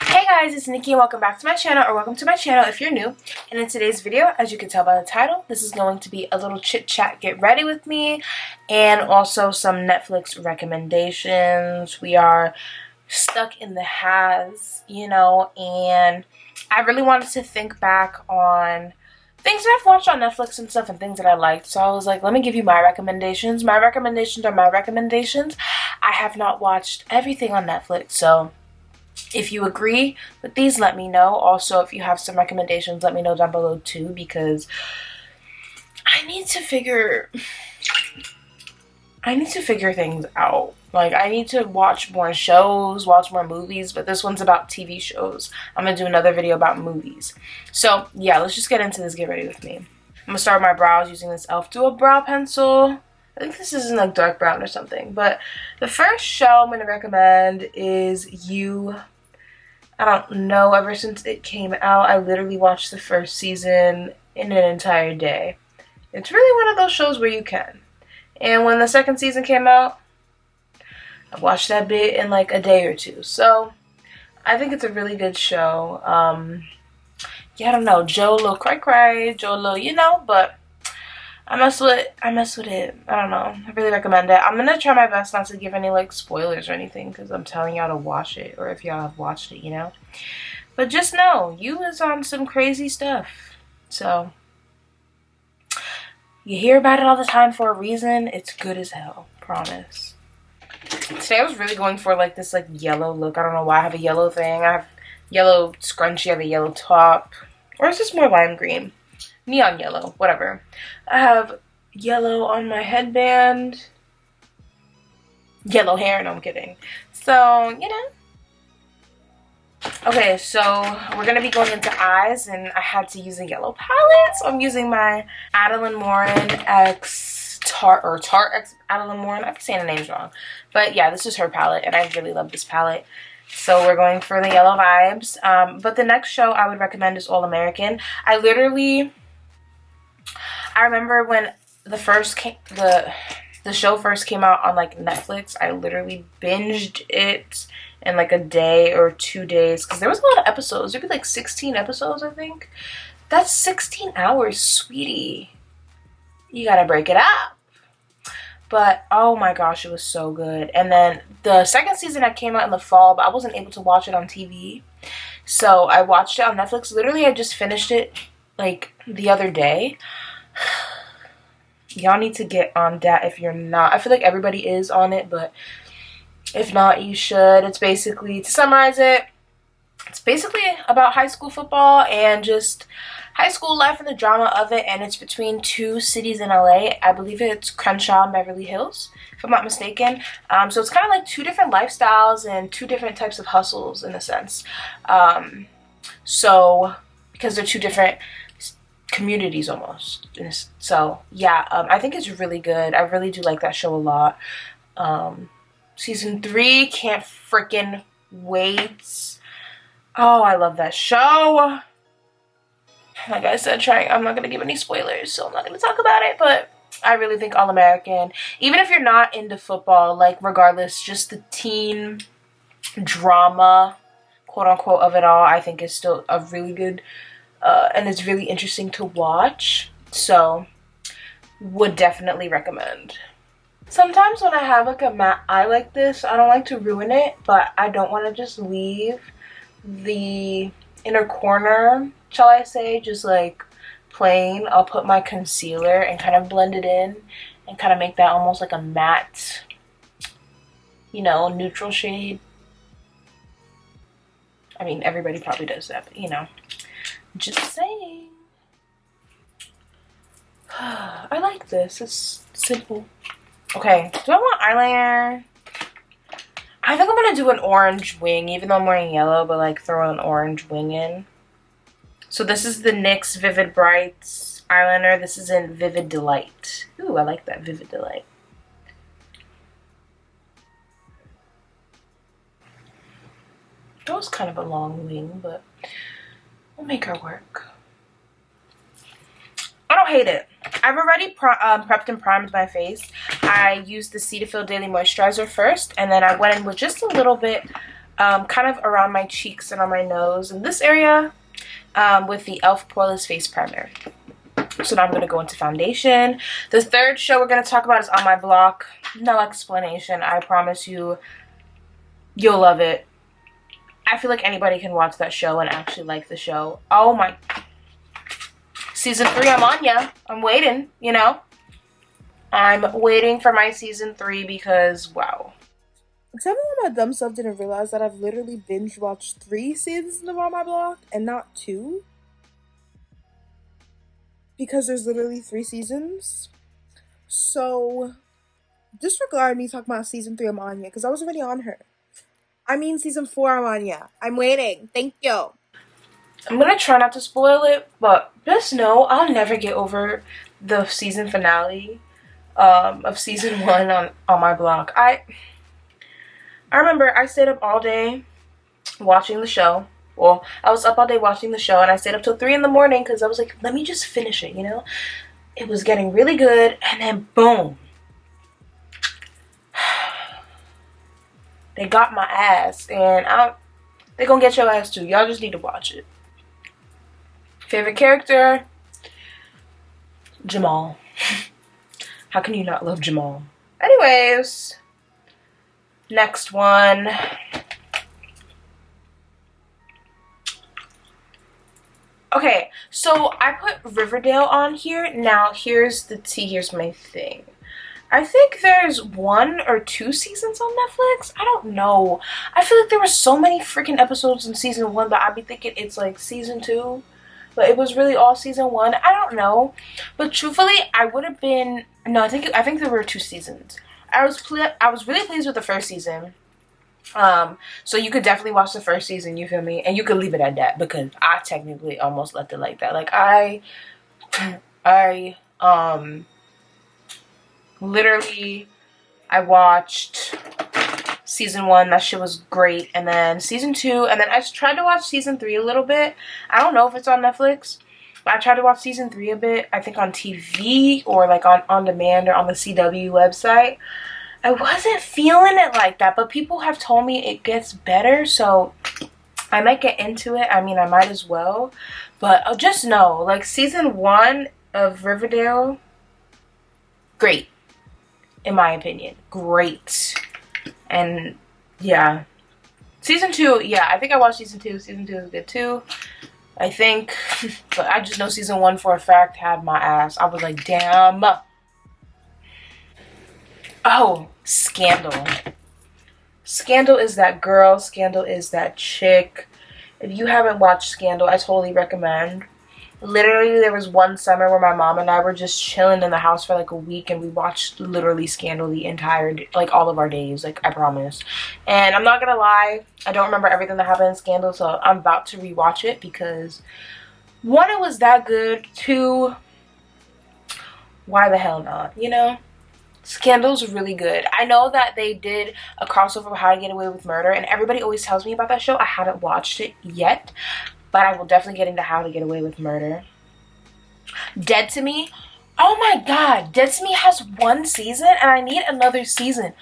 Hey guys, it's Nikki and welcome back to my channel, or welcome to my channel if you're new. And in today's video, as you can tell by the title, this is going to be a little chit chat, get ready with me, and also some Netflix recommendations. We are stuck in the has, you know, and I really wanted to think back on things that I've watched on Netflix and stuff and things that I liked. So I was like, let me give you my recommendations. My recommendations are my recommendations. I have not watched everything on Netflix, so if you agree with these, let me know. Also, if you have some recommendations, let me know down below too, because I need to figure things out. Like, I need to watch more shows, watch more movies, but this one's about TV shows. I'm gonna do another video about movies. So yeah, let's just get into this. Get ready with me. I'm gonna start my brows using this e.l.f. Duo brow pencil. I think this is in like dark brown or something. But the first show I'm gonna recommend is You. I don't know, ever since it came out, I literally watched the first season in an entire day. It's really one of those shows where you can. And when the second season came out, I watched that bit in like a day or two. So I think it's a really good show. Yeah, I don't know, Joe a little cry, Joe a little, you know, but I mess with it. I don't know. I really recommend it. I'm gonna try my best not to give any like spoilers or anything, because I'm telling y'all to watch it, or if y'all have watched it, you know. But just know, You is on some crazy stuff. So you hear about it all the time for a reason. It's good as hell. Promise. Today I was really going for like this like yellow look. I don't know why I have a yellow thing. I have yellow scrunchie, I have a yellow top. Or is this more lime green? Neon yellow, whatever. I have yellow on my headband. Yellow hair, no, I'm kidding. So, you know. Okay, so we're going to be going into eyes, and I had to use a yellow palette. So I'm using my Adeline Morin X Tarte X Adeline Morin. I'm saying the names wrong. But yeah, this is her palette, and I really love this palette. So we're going for the yellow vibes. But the next show I would recommend is All American. I remember when the show first came out on like Netflix, I literally binged it in like a day or 2 days, because there was a lot of episodes. There'd be like 16 episodes, I think. That's 16 hours, sweetie. You gotta break it up. But oh my gosh, it was so good. And then the second season that came out in the fall, but I wasn't able to watch it on TV, so I watched it on Netflix. Literally, I just finished it like the other day. Y'all need to get on that if you're not. I feel like everybody is on it, but if not, you should. It's basically, to summarize it, it's basically about high school football and just high school life and the drama of it, and it's between two cities in LA. I believe it's Crenshaw and Beverly Hills, if I'm not mistaken. So it's kind of like two different lifestyles and two different types of hustles in a sense. So because they're two different communities almost. So yeah, I think it's really good. I really do like that show a lot. Season 3, can't freaking wait. Oh, I love that show. Like I said, I'm not gonna give any spoilers, so I'm not gonna talk about it, but I really think All American, even if you're not into football, like regardless, just the teen drama, quote unquote, of it all, I think is still a really good and it's really interesting to watch. So would definitely recommend. Sometimes when I have like a matte eye like this, I don't like to ruin it, but I don't want to just leave the inner corner, shall I say, just like plain. I'll put my concealer and kind of blend it in and kind of make that almost like a matte, you know, neutral shade. I mean, everybody probably does that, but you know, just saying. I like this. It's simple. Okay, do I want eyeliner? I think I'm gonna do an orange wing, even though I'm wearing yellow, but like throw an orange wing in. So this is the NYX Vivid Brights eyeliner. This is in Vivid Delight. Ooh, I like that, Vivid Delight. That was kind of a long wing, but we'll make her work. I don't hate it. I've already prepped and primed my face. I used the Cetaphil Daily Moisturizer first, and then I went in with just a little bit kind of around my cheeks and on my nose in this area with the e.l.f. Poreless Face Primer. So now I'm going to go into foundation. The third show we're going to talk about is On My Block. No explanation. I promise you, you'll love it. I feel like anybody can watch that show and actually like the show. Oh my... Season 3, I'm on ya. I'm waiting, you know? I'm waiting for my season 3 because, wow. Tell me why my dumb self didn't realize that I've literally binge watched 3 seasons of On My Block and not 2. Because there's literally 3 seasons. So, disregard me talking about season 3 I'm on ya, because I was already on her. I mean season 4 I'm on ya. I'm waiting. Thank you. I'm gonna try not to spoil it, but just know I'll never get over the season finale of season 1 on My Block. I remember I stayed up all day watching the show. Well, I was up all day watching the show, and I stayed up till 3 in the morning because I was like, let me just finish it, you know? It was getting really good, and then boom. They got my ass, and they're gonna get your ass too. Y'all just need to watch it. Favorite character? Jamal. How can you not love Jamal? Anyways, next one. Okay, so I put Riverdale on here. Now, here's the tea. Here's my thing. I think there's 1 or 2 seasons on Netflix. I don't know. I feel like there were so many freaking episodes in season 1 that I'd be thinking it's like season 2. But it was really all season 1. I don't know. But truthfully, I would have been... No, I think there were 2 seasons. I was really pleased with the first season. So you could definitely watch the first season, you feel me? And you could leave it at that because I technically almost left it like that. Like literally I watched season 1, that shit was great, and then season 2, and then I just tried to watch season 3 a little bit. I don't know if it's on Netflix, but I tried to watch season 3 a bit, I think on TV or like on demand or on the CW website. I wasn't feeling it like that, but people have told me it gets better, so I might get into it. I mean, I might as well, but just know, like, season 1 of Riverdale, great, in my opinion, great. And yeah, season 2, yeah, I think I watched season 2. Season 2 is good too, I think. But I just know season 1 for a fact had my ass. I was like, damn. Oh, Scandal. Scandal is that girl. Scandal is that chick. If you haven't watched Scandal, I totally recommend. Literally, there was one summer where my mom and I were just chilling in the house for like a week, and we watched literally Scandal the entire, like, all of our days, like, I promise. And I'm not gonna lie, I don't remember everything that happened in Scandal, so I'm about to rewatch it because 1, it was that good. 2, why the hell not, you know? Scandal's really good. I know that they did a crossover with How to Get Away with Murder, and everybody always tells me about that show. I haven't watched it yet, but I will definitely get into How to Get Away with Murder. Dead to Me. Oh my god, Dead to Me has 1 season, and I need another season.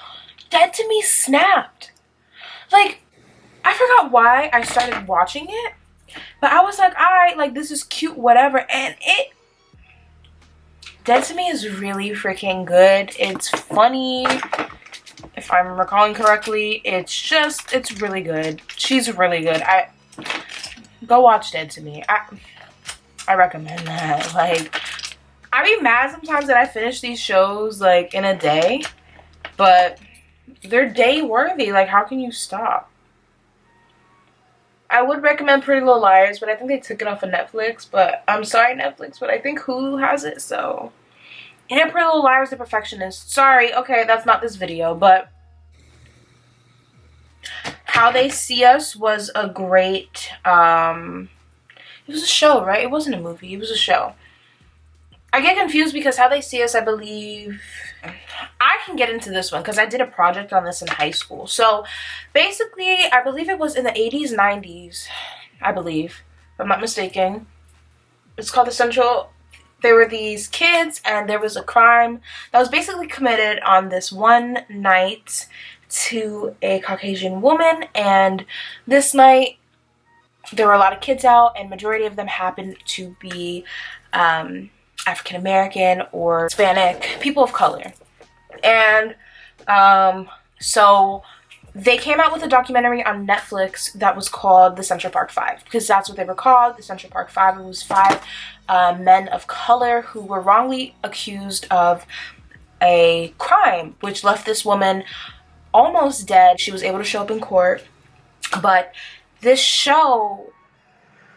Dead to Me snapped. Like, I forgot why I started watching it, but I was like, alright, like, this is cute, whatever, and Dead to Me is really freaking good. It's funny, if I'm recalling correctly. It's really good. She's really good. Go watch Dead to Me. I recommend that. Like, I be mad sometimes that I finish these shows like in a day, but they're day worthy. Like, how can you stop? I would recommend Pretty Little Liars, but I think they took it off of Netflix. But I'm sorry, Netflix, but I think Hulu has it, so. And Pretty Little Liars, The Perfectionist. Sorry, okay, that's not this video, but How They See Us was a great, it was a show, right? It wasn't a movie, it was a show. I get confused because How They See Us, I believe, I can get into this one because I did a project on this in high school. So basically, I believe it was in the 80s, 90s, I believe, if I'm not mistaken. It's called the there were these kids, and there was a crime that was basically committed on this one night to a Caucasian woman. And this night there were a lot of kids out, and majority of them happened to be African American or Hispanic, people of color. And so they came out with a documentary on Netflix that was called the Central Park Five, because that's what they were called, the Central Park Five. It was five men of color who were wrongly accused of a crime, which left this woman almost dead. She was able to show up in court, but this show,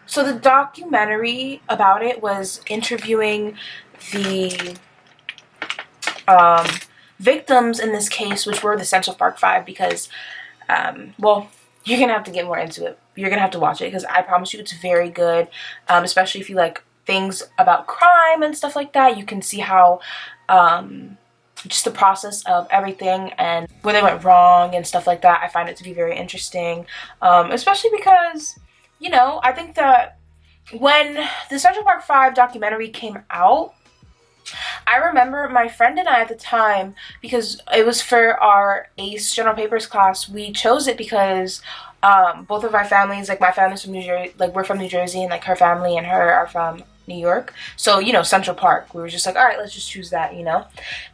so the documentary about it was interviewing the victims in this case, which were the Central Park Five, because, well, you're gonna have to get more into it. You're gonna have to watch it, because I promise you it's very good, especially if you like things about crime and stuff like that. You can see how just the process of everything and where they went wrong and stuff like that. I find it to be very interesting, especially because, you know, I think that when the Central Park Five documentary came out, I remember my friend and I at the time, because it was for our ACE General Papers class, we chose it because both of our families, like my family's from New Jersey, like we're from New Jersey, and like her family and her are from New York. So, you know, Central Park, we were just like, all right, let's just choose that, you know.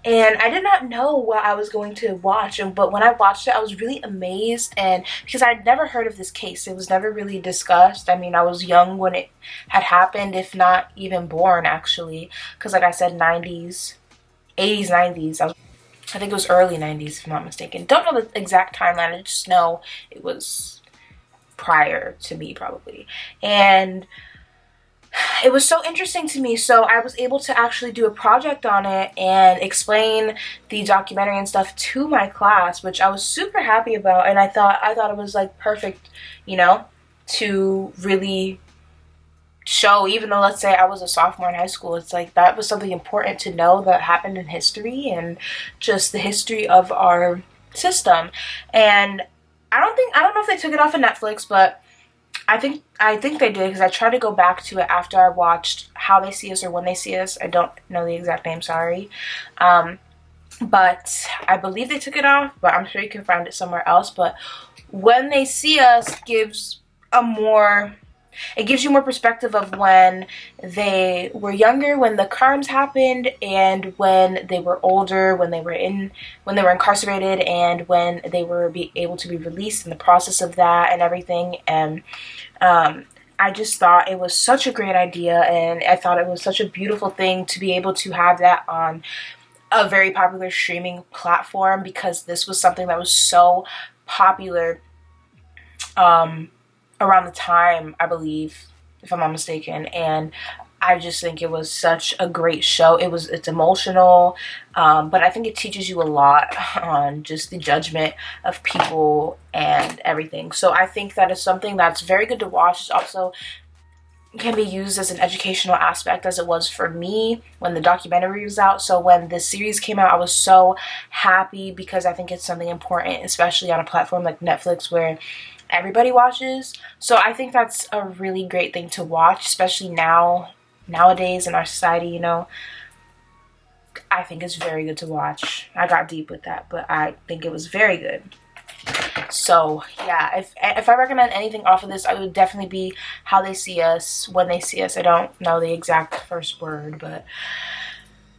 And I did not know what I was going to watch, but when I watched it, I was really amazed, and because I'd never heard of this case, it was never really discussed. I mean, I was young when it had happened, if not even born, actually, because like I said, 90s, 80s, 90s, I think it was early 90s, if I'm not mistaken. Don't know the exact timeline, I just know it was prior to me, probably. And it was so interesting to me, so I was able to actually do a project on it and explain the documentary and stuff to my class, which I was super happy about. And I thought it was like perfect, you know, to really show, even though let's say I was a sophomore in high school, it's like that was something important to know that happened in history and just the history of our system. And I don't know if they took it off of Netflix, but I think they did, because I tried to go back to it after I watched How They See Us or When They See Us. I don't know the exact name, sorry. But I believe they took it off, but I'm sure you can find it somewhere else. But When They See Us gives you more perspective of when they were younger, when the crimes happened, and when they were older, when they were incarcerated, and when they were able to be released, in the process of that and everything. And I just thought it was such a great idea, and I thought it was such a beautiful thing to be able to have that on a very popular streaming platform, because this was something that was so popular around the time, I believe, if I'm not mistaken. And I just think it was such a great show. It's emotional, but I think it teaches you a lot on just the judgment of people and everything. So I think that is something that's very good to watch. It also can be used as an educational aspect, as it was for me when the documentary was out. So when this series came out, I was so happy, because I think it's something important, especially on a platform like Netflix where everybody watches. So I think that's a really great thing to watch, especially nowadays in our society, you know. I think it's very good to watch. I got deep with that, but I think it was very good. So yeah, if I recommend anything off of this, I would definitely be How They See Us, When They See Us. I don't know the exact first word, but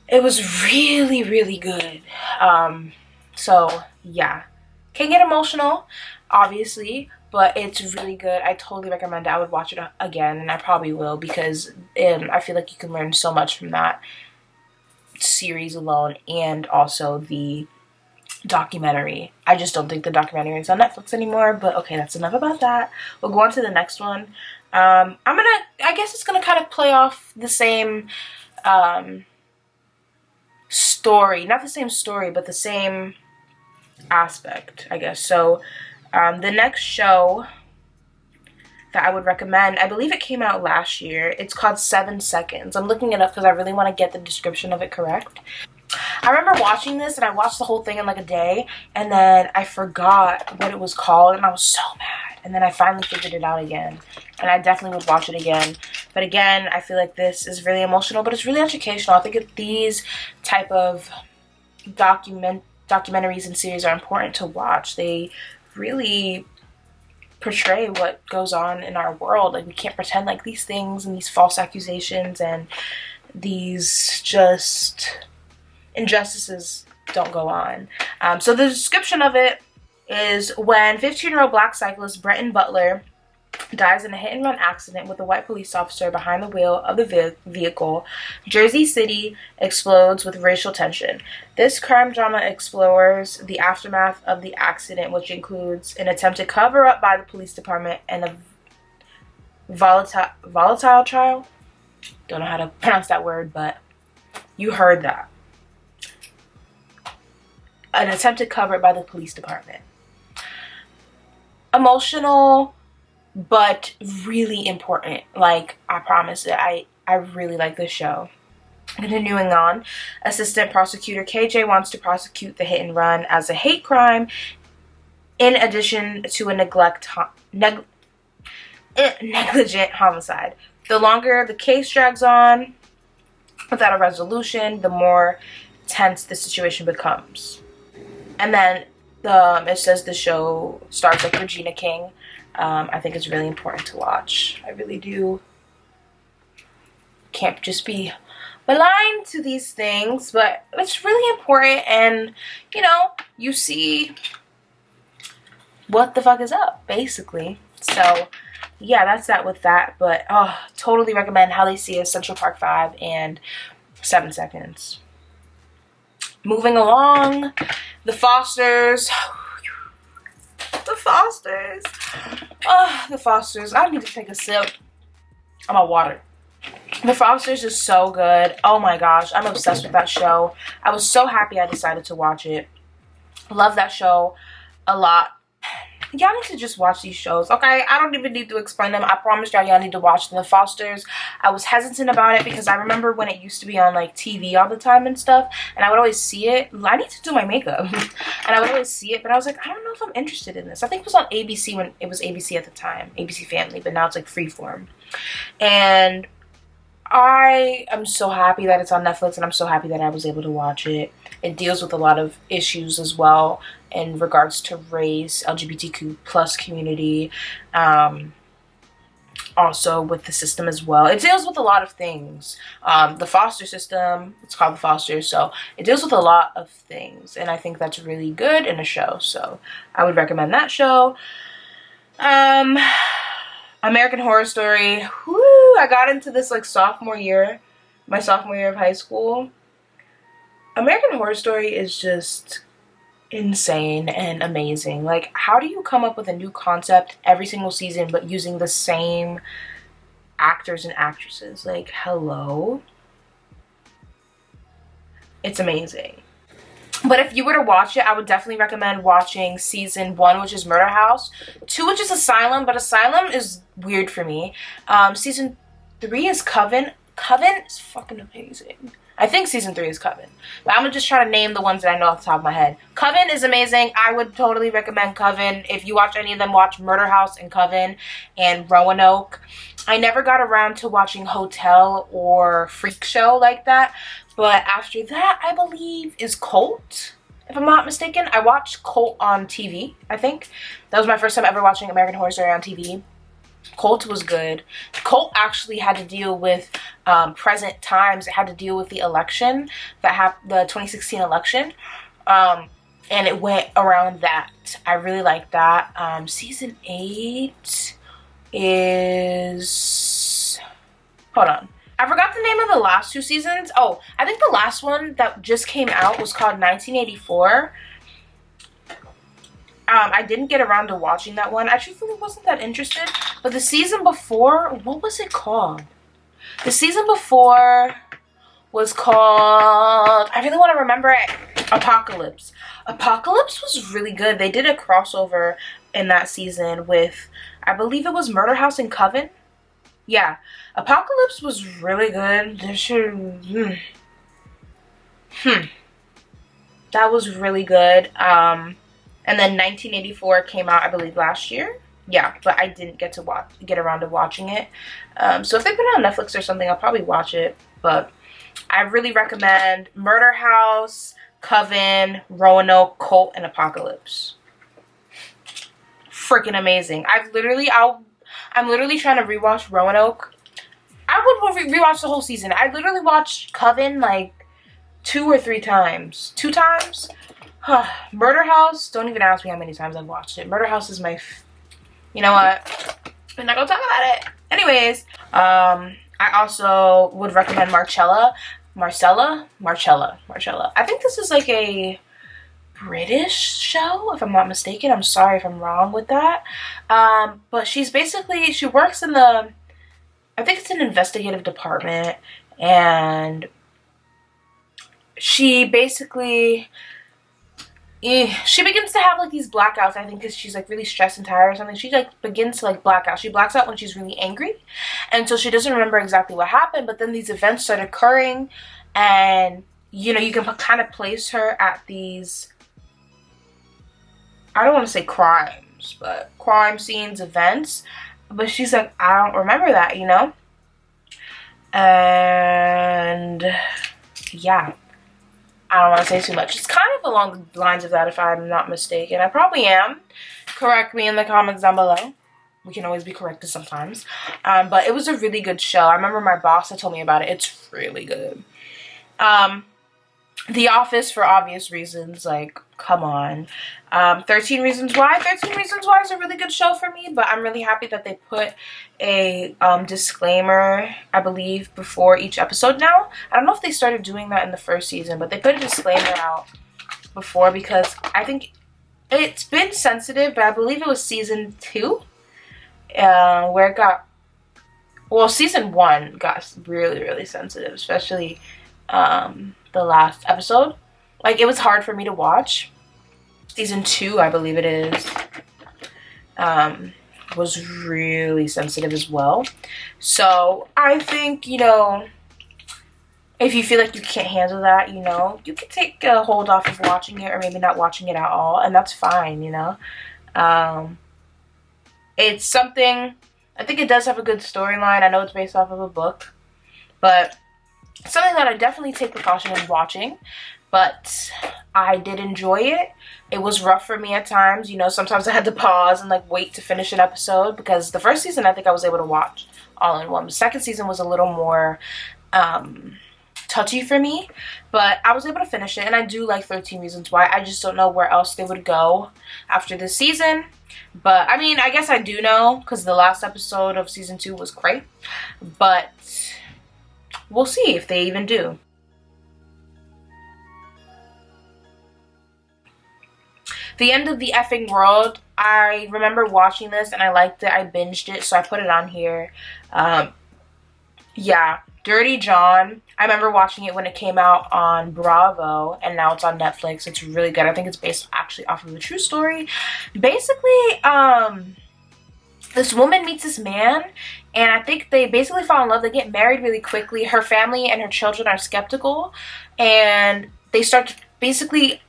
it was really, really good. So yeah, can get emotional, obviously, but it's really good. I totally recommend it. I would watch it again, and I probably will, because I feel like you can learn so much from that series alone, and also the documentary. I just don't think the documentary is on Netflix anymore, but okay, that's enough about that. We'll go on to the next one. I guess it's gonna kind of play off the same story, not the same story, but the same aspect, I guess. So the next show that I would recommend, I believe it came out last year. It's called 7 Seconds. I'm looking it up because I really want to get the description of it correct. I remember watching this, and I watched the whole thing in like a day, and then I forgot what it was called, and I was so mad. And then I finally figured it out again, and I definitely would watch it again. But again, I feel like this is really emotional, but it's really educational. I think these type of documentaries and series are important to watch. They really portray what goes on in our world. Like, we can't pretend like these things and these false accusations and these just injustices don't go on. So the description of it is: when 15-year-old black cyclist Brenton Butler dies in a hit-and-run accident with a white police officer behind the wheel of the vehicle, Jersey City explodes with racial tension. This crime drama explores the aftermath of the accident, which includes an attempted cover-up by the police department and a volatile trial. Don't know how to pronounce that word, but you heard that. An attempted cover-up by the police department. Emotional, but really important. Like, I promise it. I really like this show. Continuing on, Assistant Prosecutor KJ wants to prosecute the hit and run as a hate crime in addition to a negligent homicide. The longer the case drags on without a resolution, the more tense the situation becomes. And then it says the show stars like Regina King. I think it's really important to watch. I really do. Can't just be blind to these things, but it's really important. And, you know, you see what the fuck is up, basically. So, yeah, that's that with that. But, totally recommend How They See Us, Central Park 5, and 7 Seconds. Moving along, The Fosters. The Fosters. The Fosters. I need to take a sip of my water. The Fosters is so good. Oh my gosh, I'm obsessed with that show. I was so happy I decided to watch it. Love that show a lot. Y'all need to just watch these shows, okay? I don't even need to explain them. I promise y'all need to watch them. The Fosters. I was hesitant about it because I remember when it used to be on like TV all the time and stuff, and I would always see it. I need to do my makeup. And I would always see it, but I was like, I don't know if I'm interested in this. I think it was on ABC when it was ABC at the time, ABC Family, but now it's like Freeform. And I am so happy that it's on Netflix, and I'm so happy that I was able to watch it. It deals with a lot of issues as well in regards to race, LGBTQ plus community, also with the system as well. It deals with a lot of things. The foster system, it's called The Fosters, so it deals with a lot of things, and I think that's really good in a show, so I would recommend that show. American Horror Story. Woo! I got into this like my sophomore year of high school. American Horror Story is just insane and amazing. Like, how do you come up with a new concept every single season but using the same actors and actresses? Like, hello? It's amazing. But if you were to watch it, I would definitely recommend watching season 1, which is Murder House, 2, which is Asylum, but Asylum is weird for me. Season 3 is Coven. Coven is fucking amazing. I think season 3 is Coven. But I'm going to just try to name the ones that I know off the top of my head. Coven is amazing. I would totally recommend Coven. If you watch any of them, watch Murder House and Coven and Roanoke. I never got around to watching Hotel or Freak Show like that. But after that, I believe, is Cult, if I'm not mistaken. I watched Cult on TV, I think. That was my first time ever watching American Horror Story on TV. Cult was good. Cult actually had to deal with present times. It had to deal with the election, the 2016 election. And it went around that. I really like that. Season 8 is... Hold on. I forgot the name of the last 2 seasons. Oh, I think the last one that just came out was called 1984. I didn't get around to watching that one. I truthfully wasn't that interested. But the season before, what was it called? The season before was called, I really want to remember it, Apocalypse. Apocalypse was really good. They did a crossover in that season with, I believe it was Murder House and Coven. Yeah, Apocalypse was really good. that was really good. And then 1984 came out, I believe, last year. Yeah, but I didn't get around to watching it. So if they put it on Netflix or something, I'll probably watch it. But I really recommend Murder House, Coven, Roanoke, Cult, and Apocalypse. Freaking amazing. I'm literally trying to rewatch Roanoke. I would rewatch the whole season. I literally watched Coven like 2 or 3 times. 2 times? Murder House, don't even ask me how many times I've watched it. Murder House is my you know what? I'm not gonna talk about it. Anyways, I also would recommend Marcella. I think this is like a British show, if I'm not mistaken. I'm sorry if I'm wrong with that. But she works in the, I think it's an investigative department, and she basically, she begins to have like these blackouts, I think, because she's like really stressed and tired or something. She like begins to like black out. She blacks out when she's really angry, and so she doesn't remember exactly what happened, but then these events start occurring, and you know, you can kind of place her at these, I don't want to say crimes, but crime scenes, events, but she's like, I don't remember that, you know? And yeah, I don't want to say too much. It's kind of along the lines of that, if I'm not mistaken. I probably am. Correct me in the comments down below. We can always be corrected sometimes. But it was a really good show. I remember my boss had told me about it. It's really good. The Office, for obvious reasons, like, come on. 13 Reasons Why. 13 Reasons Why is a really good show for me, but I'm really happy that they put a disclaimer, I believe, before each episode now. I don't know if they started doing that in the first season, but they put a disclaimer out before, because I think it's been sensitive, but I believe it was season 2, where it got, well, season 1 got really, really sensitive, especially the last episode. Like, it was hard for me to watch. Season 2, I believe it is, was really sensitive as well. So I think, you know, if you feel like you can't handle that, you know, you can take a hold off of watching it, or maybe not watching it at all, and that's fine, you know. It's something, I think it does have a good storyline. I know it's based off of a book, but something that I definitely take precaution in watching, but I did enjoy it. It was rough for me at times, you know. Sometimes I had to pause and like wait to finish an episode, because the first season I think I was able to watch all in one. The second season was a little more touchy for me, but I was able to finish it, and I do like 13 Reasons Why. I just don't know where else they would go after this season. But I mean, I guess I do know, because the last episode of season 2 was great, but we'll see if they even do. The End of the Effing World. I remember watching this and I liked it. I binged it, so I put it on here. Yeah, Dirty John. I remember watching it when it came out on Bravo, and now it's on Netflix. It's really good. I think it's based actually off of a true story. Basically, this woman meets this man, and I think they basically fall in love. They get married really quickly. Her family and her children are skeptical, and they start to basically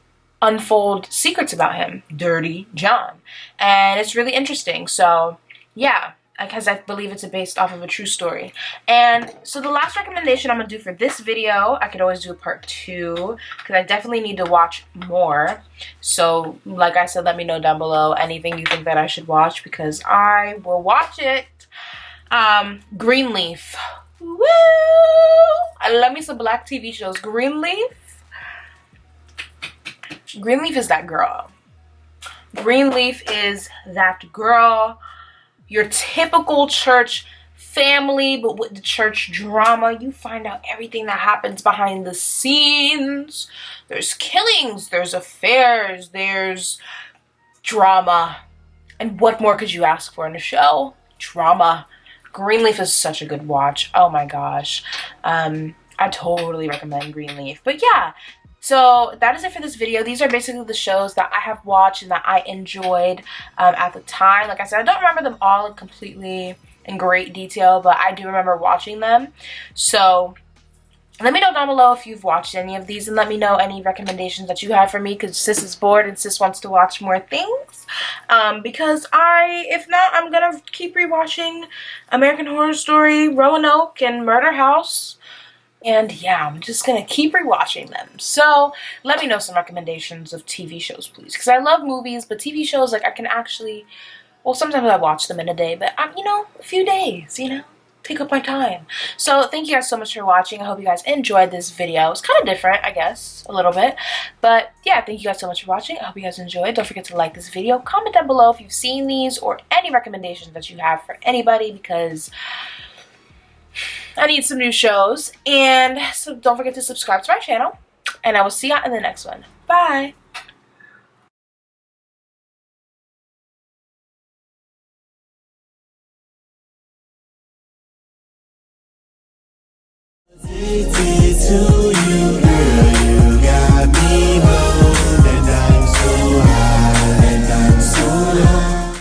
unfold secrets about him, Dirty John, and it's really interesting. So yeah, because I believe it's based off of a true story. And so the last recommendation I'm gonna do for this video, I could always do a part 2, because I definitely need to watch more. So like I said, let me know down below anything you think that I should watch, because I will watch it. Greenleaf. Woo! I love me some black TV shows. Greenleaf is that girl. Greenleaf is that girl. Your typical church family, but with the church drama. You find out everything that happens behind the scenes. There's killings, there's affairs, there's drama. And what more could you ask for in a show? Drama. Greenleaf is such a good watch. Oh my gosh. I totally recommend Greenleaf. But yeah, so that is it for this video. These are basically the shows that I have watched and that I enjoyed at the time. Like I said, I don't remember them all completely in great detail, but I do remember watching them. So Let me know down below if you've watched any of these, and let me know any recommendations that you have for me, because sis is bored and sis wants to watch more things. Because if not, I'm gonna keep rewatching American Horror Story, Roanoke, and Murder House. And yeah, I'm just gonna keep rewatching them. So let me know some recommendations of TV shows, please, because I love movies, but TV shows, like, I can actually, well, sometimes I watch them in a day, but you know, a few days, you know, take up my time. So thank you guys so much for watching. I hope you guys enjoyed this video. It's kind of different, I guess, a little bit, but yeah, thank you guys so much for watching. I hope you guys enjoyed. Don't forget to like this video, comment down below if you've seen these or any recommendations that you have for anybody, because I need some new shows. And so don't forget to subscribe to my channel, and I will see you in the next one. Bye. Addicted to